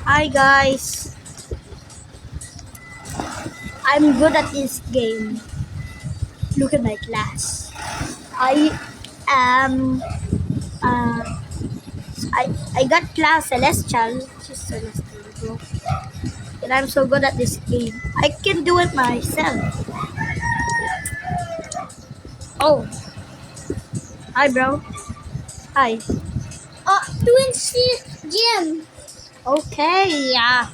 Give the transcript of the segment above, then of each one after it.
Hi guys, I'm good at this game. Look at my class. I am uh, I got class Celestial, she's Celestial, bro. And I'm so good at this game. I can do it myself. Oh, hi bro. Hi. Twins gym. Okay, yeah.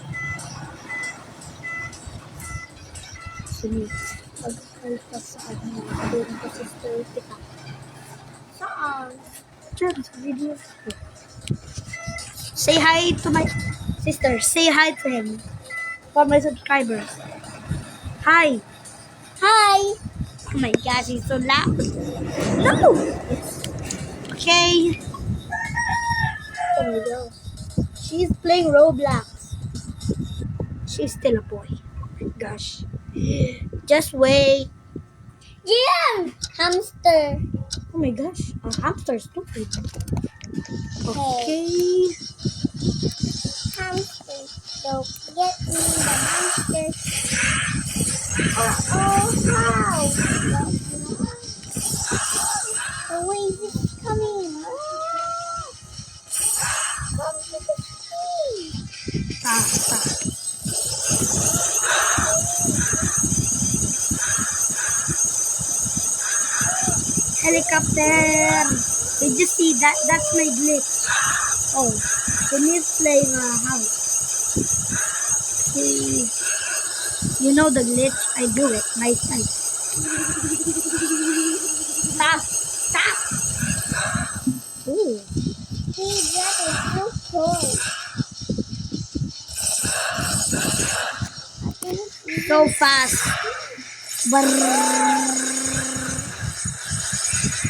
Sige. Mag-alta sa akin. Doon ko sister kita. Saan? Diyan, sa video. Say hi to my sister. Say hi to him. For my subscribers. Hi. Hi. Oh my gosh, he's so loud. No. Okay. Oh my gosh. She's playing Roblox. She's still a boy. Oh my gosh. Just wait. Gym. Hamster. Oh my gosh. A hamster is stupid. Okay. Hamster. So get me the hamster. Oh, how? The wave is coming. Come to the screen. Ah. Helicopter. Did you see that? That's my glitch. Oh, when he's playing a house. See, you know the glitch? I do it myself. Stop! Stop! Ooh. See, that is so cool. So fast.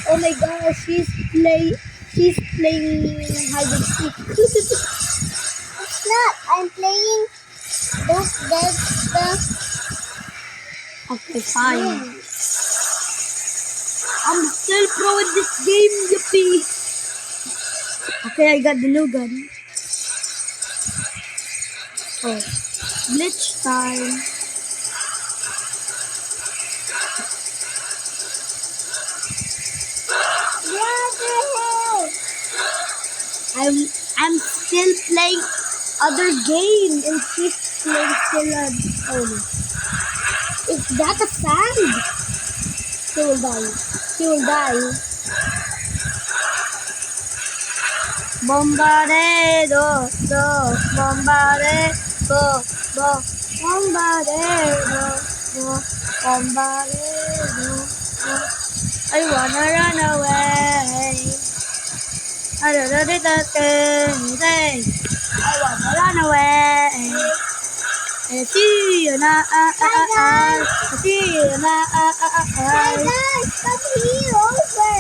Oh my gosh, she's playing hide and seek. It's not. I'm playing the Okay, fine. I'm still pro in this game, yippee. Okay, I got the new gun. Oh, glitch time. I'm still playing other game and she's playing still oh no. Is that a sand? She will die. She will die. Bombardero, do, bombardero, do, bombardero, do, bombardero, do. I wanna run away. I wanna run away. I see you now. I see you now. My gosh, come here over.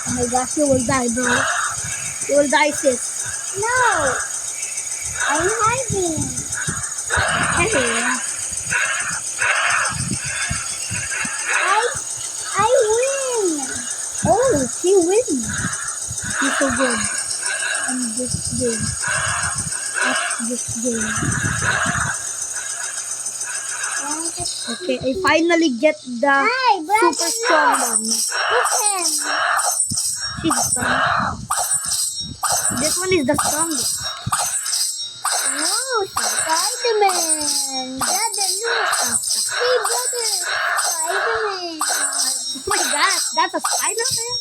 Oh my gosh, you will die, bro. You will die, sis. No, I'm hiding. Hey. I win. Oh, she wins. She's so good. In this game. At this game. Okay, I finally get the Hi, brother. super strong one. Look him. She's strong. This one is the strongest. Wow, Spider-Man. Brother, look. Hey, brother. Spider-Man. Oh my gosh, that's a Spider-Man?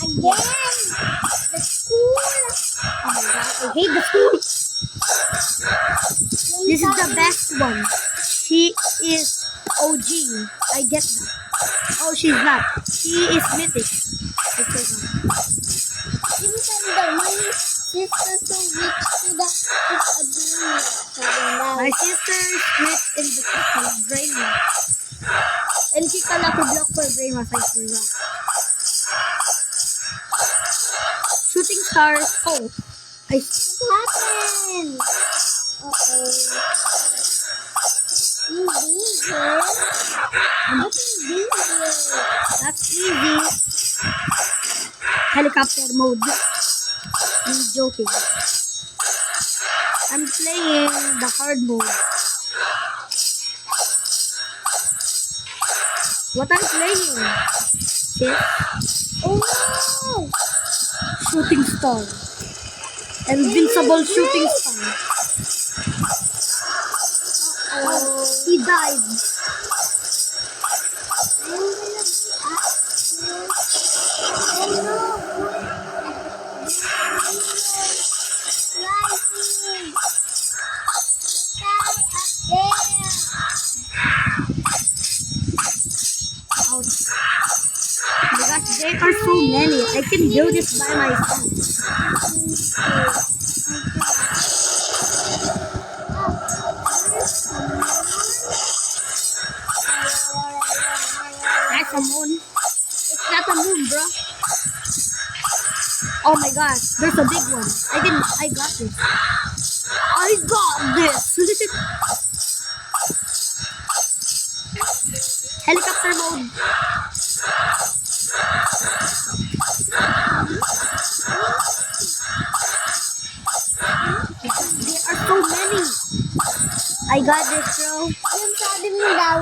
Again. The school. Oh my gosh, I hate the school. This is the best one. She is OG. I get that. Oh, she's not. She is mythic. Okay. Give me some money. Sister so rich to the My sister is rich in the brainwash. And she can like block for brainwash, I forgot. Shooting stars. Oh, What happened? Uh-oh. You danger. What is danger? that's easy. Helicopter mode. I'm joking. I'm playing the hard mode. What are you playing? Chess? Oh no! Shooting star. Invincible shooting star. Oh, he died. Oh no! Ouch. Oh my gosh, there are so many. I can do this by myself. That's a moon. It's not a moon, bro. Oh my gosh, there's a big one. I got this. I got this. Helicopter mode. There are so many. I got this, bro. Yung sabi mo daw,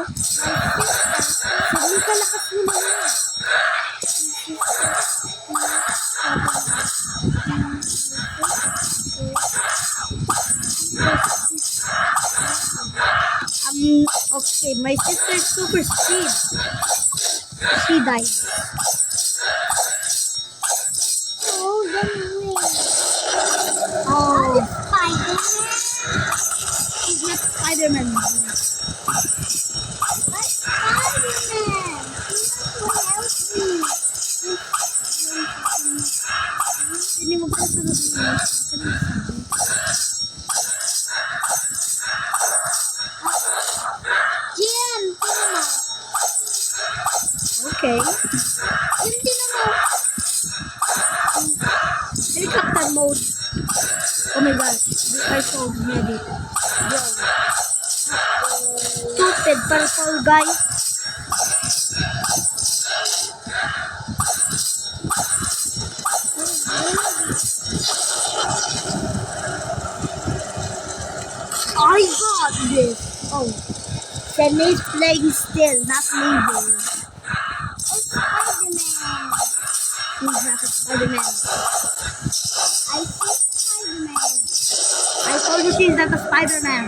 Sabi ka lakas mo naman. Okay, my sister's super speed. She died. oh, ganun. Oh, Spider-Man. she's not Spider-Man. What's Spider-Man? Who help me? Hindi mo pa sunod yun. Jen, tingnan mo. Okay. Yung tingnan mo. Helicopter mode. Oh my gosh, they are so many. Bro. Stupid purple guy. I got this. Oh, Sydney's playing still, not moving. Oh, Spider-Man. He's not a Spider-Man. I see Spider-Man. I told you she's not a Spider-Man.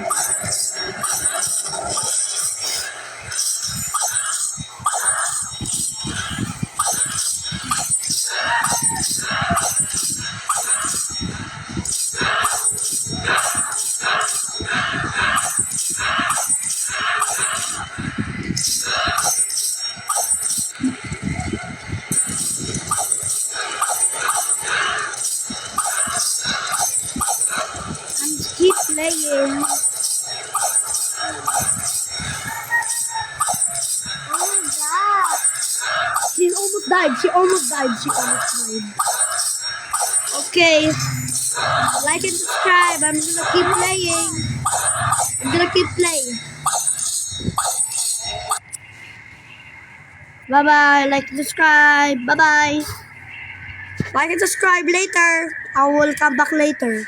And keep playing. Oh, God. She almost died. She almost died. She almost died. Okay. Like and subscribe. I'm gonna keep playing. I'm gonna keep playing. Bye bye. Like and subscribe. Bye bye. Like and subscribe later. I will come back later.